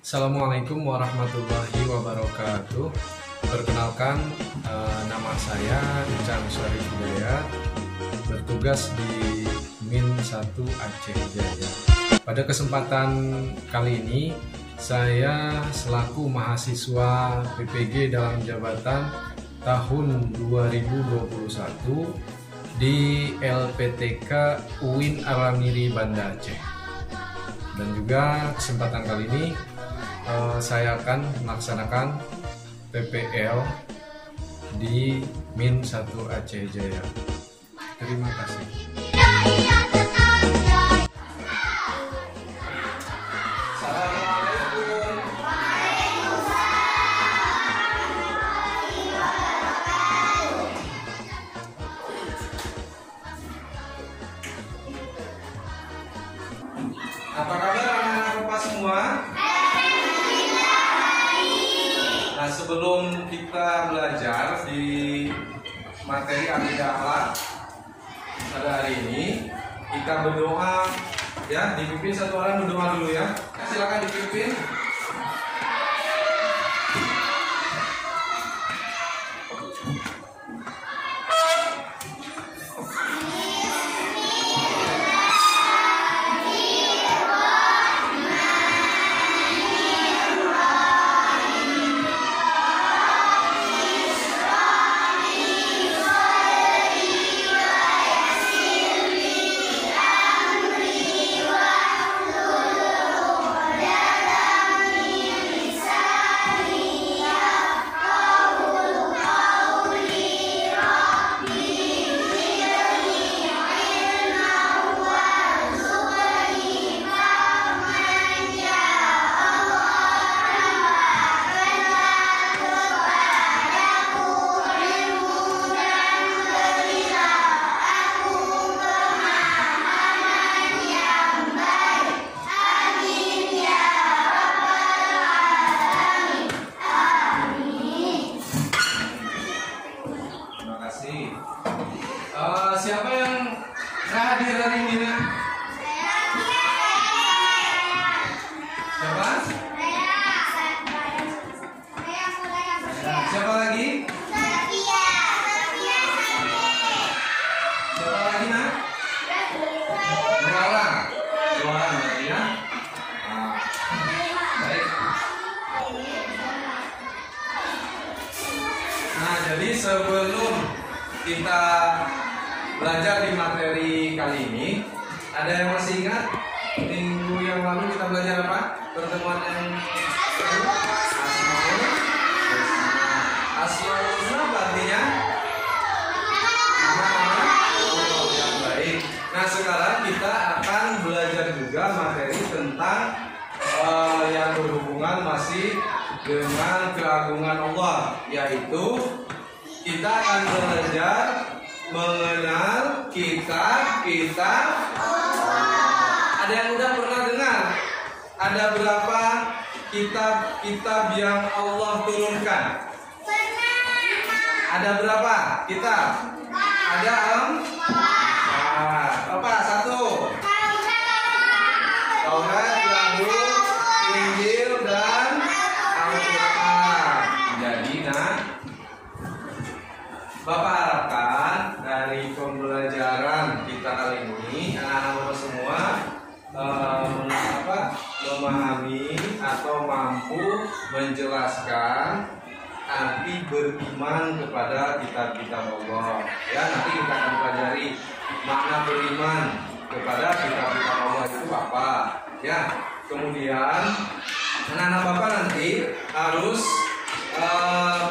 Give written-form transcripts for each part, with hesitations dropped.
Assalamualaikum warahmatullahi wabarakatuh. Perkenalkan, nama saya Ican Syarif Hidayat, bertugas di Min 1 Aceh Jaya. Pada kesempatan kali ini, saya selaku mahasiswa PPG dalam jabatan tahun 2021 di LPTK UIN Aramiri Banda Aceh. Dan juga kesempatan kali ini saya akan melaksanakan PPL di Min 1 Aceh Jaya. Terima kasih. Apa kabar anak-anak Bapak semua? Nah, sebelum kita belajar di materi akidah akhlak pada hari ini, kita berdoa ya. Dipimpin satu orang berdoa dulu ya. Silakan dipimpin. Siapa yang hadir hari ini? Siapa? Siapa lagi? Siapa lagi, Nak? Dua orang. Dua orang berarti ya. Baik. Nah, jadi sebelum kita belajar di materi kali ini, ada yang masih ingat minggu yang lalu kita belajar apa? Pertemuan yang Asmaul Husna artinya nama-nama Allah yang baik. Nah, sekarang kita akan belajar juga materi tentang yang berhubungan masih dengan keagungan Allah, yaitu kita akan belajar mengenal kitab Allah. Ada yang udah pernah dengar? Ada berapa kitab yang Allah turunkan? Ada berapa kitab? Ada apa? Satu. Taurat, Zabur, Injil, dan Al-Quran. Jadi, Bapak harapkan dari pembelajaran kita kali ini anak-anak semua memahami atau mampu menjelaskan arti beriman kepada kitab-kitab Allah. Ya, nanti kita akan pelajari makna beriman kepada kitab-kitab Allah itu apa. Ya, kemudian anak-anak Bapak nanti harus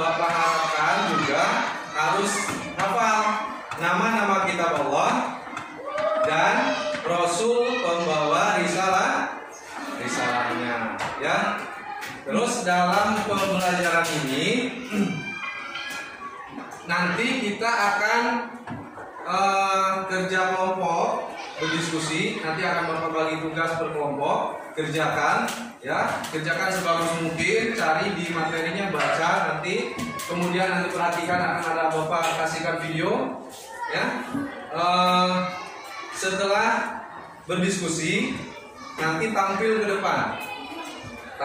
Bapak harapkan juga harus hafal nama-nama kitab Allah dan Rasul pembawa risalahnya ya. Terus dalam pembelajaran ini nanti kita akan kerja kelompok, berdiskusi. Nanti akan Bapak bagi tugas per kelompok, kerjakan ya, kerjakan sebagus mungkin, cari di materinya, baca nanti, kemudian nanti perhatikan, akan ada Bapak kasihkan video ya. Setelah berdiskusi nanti tampil ke depan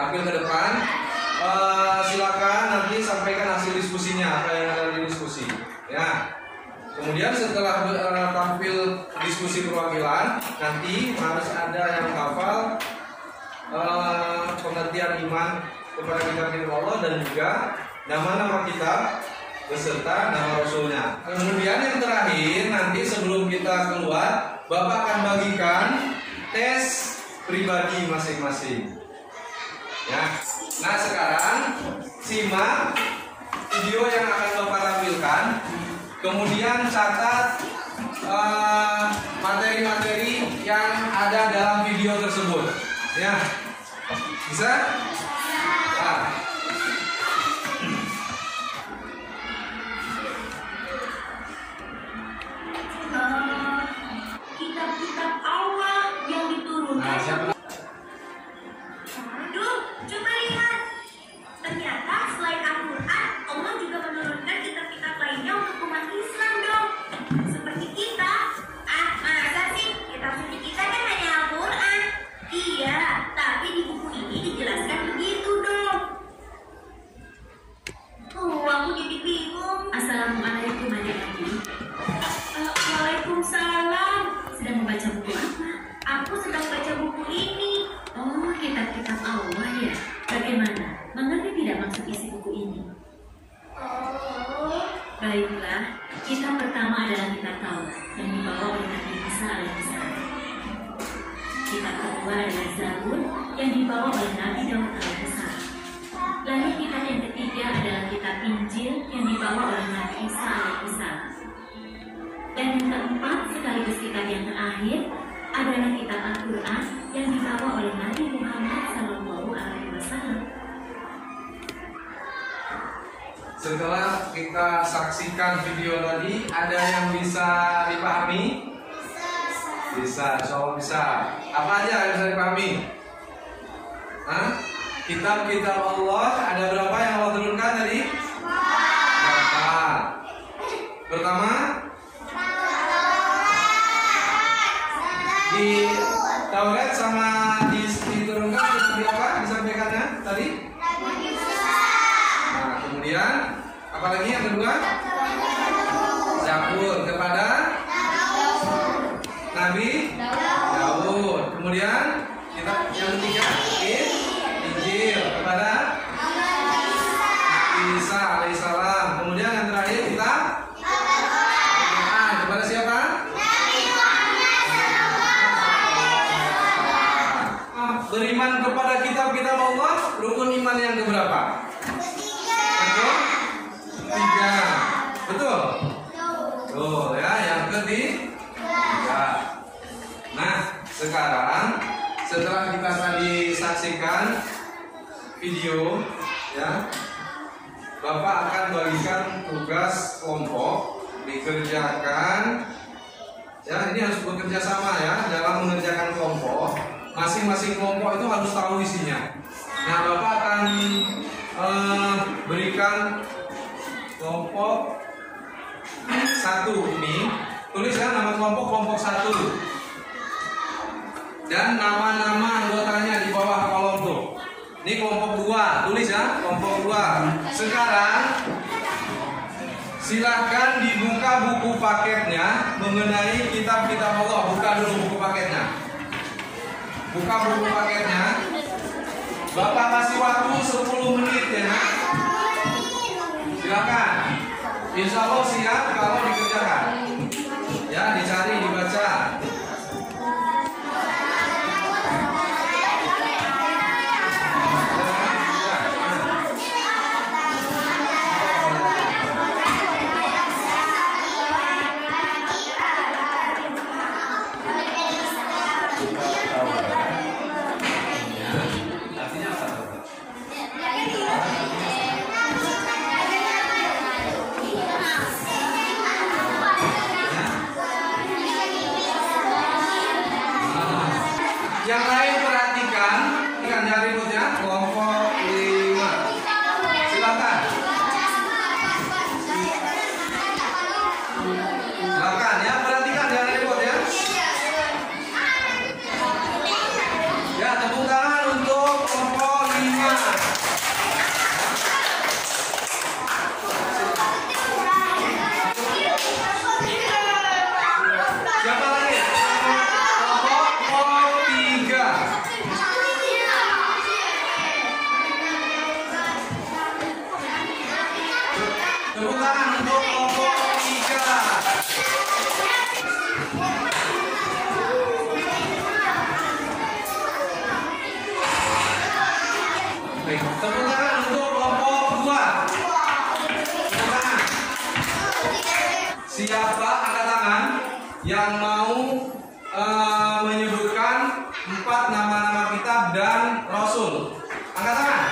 tampil ke depan. Silakan nanti sampaikan hasil diskusinya, apa yang ada di diskusi. Ya. Kemudian setelah tampil diskusi perwakilan, nanti harus ada yang hafal pengertian iman kepada kitab Allah dan juga nama-nama kitab beserta nama Rasulnya. Kemudian yang terakhir, nanti sebelum kita keluar, Bapak akan bagikan tes pribadi masing-masing. Ya. Nah sekarang simak video yang akan Bapak tampilkan. Kemudian catat materi-materi yang ada dalam video tersebut. Ya, bisa? Nah. Kitab-kitab Allah yang diturunkan. Aduh, coba lihat. Ternyata selain Al-Quran, Allah juga menurunkan kitab-kitab lainnya untuk umat Islam dong. Seperti kita. Masa sih? Kitab suci kita kan hanya Al-Quran. Iya, tapi di buku ini dijelaskan begitu dong. Aku jadi bingung. Assalamualaikum adik-adik. Waalaikumsalam. Sedang membaca buku apa? Aku sedang baca buku ini. Oh, kitab-kitab Allah ya. Bagaimana? Mengerti tidak maksud isi buku ini? Baiklah, kitab pertama adalah kitab Taurat yang dibawa oleh Nabi Isa alaihissalam. Kitab kedua adalah Zabur yang dibawa oleh Nabi Daud alaihissalam. Lalu kitab yang ketiga adalah kitab Injil yang dibawa oleh Nabi Isa alaihissalam. Dan yang keempat sekaligus kitab yang terakhir adalah kitab Al-Quran yang dibawa oleh Nabi Muhammad SAW. Setelah kita saksikan video tadi, ada yang bisa dipahami? Bisa, insya Allah bisa. Apa aja yang bisa dipahami? Kitab-kitab Allah ada berapa yang Allah turunkan tadi? Berapa? Pertama, di Taurat sama diturunkan seperti apa? Disampaikannya tadi? Nah, kemudian apa lagi yang kedua? Zabur kepada Nabi Daud. Kemudian kita yang ketiga Injil kepada Nabi Isa alaihissalam. Kemudian yang terakhir kita Al-Quran kepada siapa? Beriman kepada kitab-kitab Allah, rukun iman yang keberapa? Betul? 3. Betul? Tuh ya, yang ketiga. Nah, sekarang setelah kita tadi saksikan video, ya, Bapak akan bagikan tugas kelompok dikerjakan. Ya, ini harus bekerja sama ya dalam mengerjakan kelompok. Masing-masing kelompok itu harus tahu isinya. Nah, Bapak akan berikan kelompok 1 ini. Tulis ya nama kelompok 1. Dan nama-nama anggotanya di bawah kolom tuh. Ini kelompok 2, tulis ya, kelompok 2. Sekarang silahkan dibuka buku paketnya mengenai kitab-kitab Allah. Buka dulu buku paketnya. Buka buku paketnya. Bapak kasih waktu 10 menit ya nak. Silakan. Insya Allah siap kalau dikerjakan. Ya, dicari, dibaca. tangan untuk kelompok 3. Baik, tepuk tangan untuk kelompok 2. Tepuk tangan. Siapa angkat tangan yang mau menyebutkan 4 nama-nama kitab dan rasul? Angkat tangan.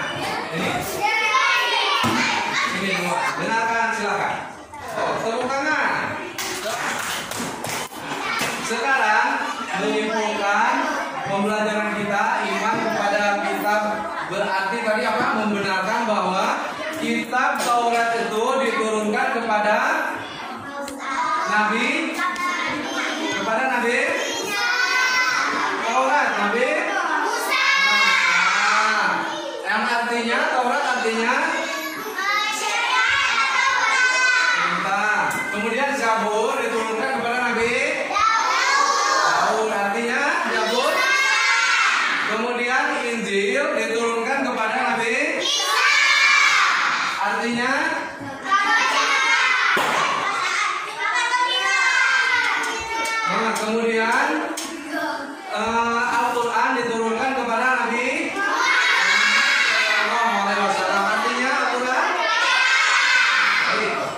Ini semua. Dengarkan, silakan. Tepuk tangan. Sekarang menyimpulkan pembelajaran kita iman kepada kitab berarti tadi apa? Membenarkan bahwa kitab Taurat itu diturunkan kepada Nabi Taurat, Nabi Musa. Yang artinya Taurat artinya perintah. Kemudian Zabur diturunkan kepada Nabi Daud, artinya Zabur. Kemudian Injil diturunkan kepada Nabi artinya kemudian Al-Quran diturunkan kepada Nabi Sallallahu Alaihi Wasallam, artinya Al-Quran.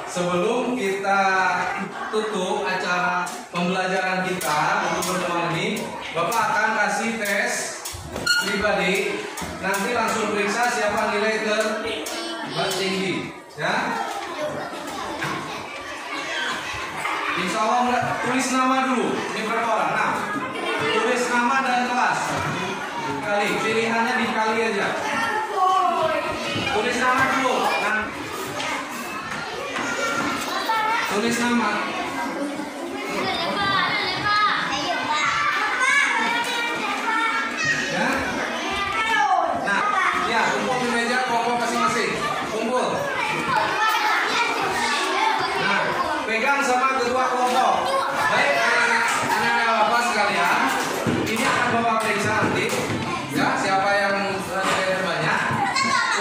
Sebelum kita tutup acara pembelajaran kita untuk pertemuan ini, Bapak akan kasih tes pribadi. Nanti langsung periksa siapa nilai tertinggi, ya. Insya Allah tulis nama dulu. Ini berapa orang? Nah, tulis nama dan kelas. Kali pilihannya dikali aja. Tulis nama dulu. Nah, tulis nama. Ya. Nah, ya kumpul di meja kelompok masing-masing. Kumpul. Nah, pegang sama ketua kelompok. Baik anak-anak bapak sekalian, ini akan bapak periksa nanti, ya siapa yang banyak.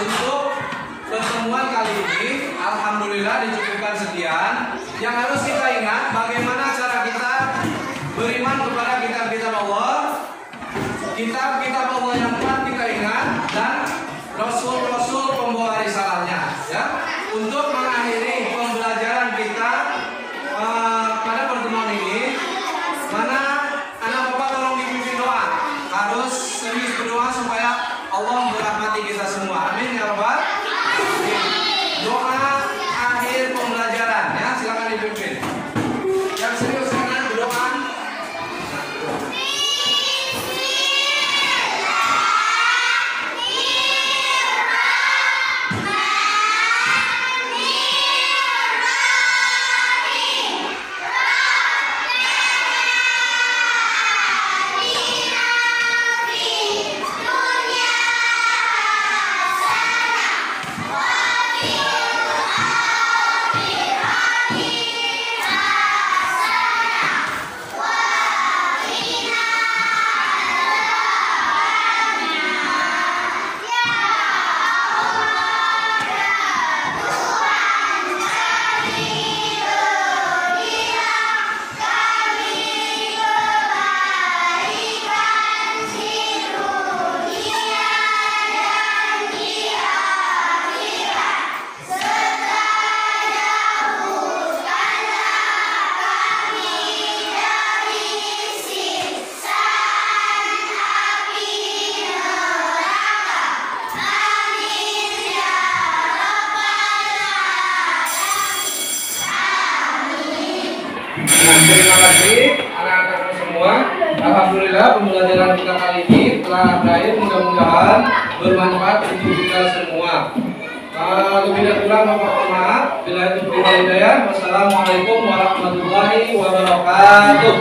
Untuk pertemuan kali ini, alhamdulillah dicukupkan sekian. Yang harus kita ingat, bagaimana cara kita beriman kepada kitab-kitab Allah, kitab-kitab Allah yang telah kita ingat, dan rasul-rasul pembawa risalahnya. Ya, untuk mengakhiri pembelajaran kita pada pertemuan ini, mana anak bapak tolong dipimpin doa, harus serius berdoa supaya Allah merahmati kita semua. Amin ya rabbal alamin. Doa akhir pembelajaran, ya silakan dipimpin. Yang serius dengan berdoa. Terima kasih anak-anakku semua. Alhamdulillah pembelajaran kita kali ini telah berakhir. Mudah-mudahan bermanfaat untuk kita semua. Lebih dan kurang mohon maaf. Bila itu hidayah. Wassalamualaikum warahmatullahi wabarakatuh.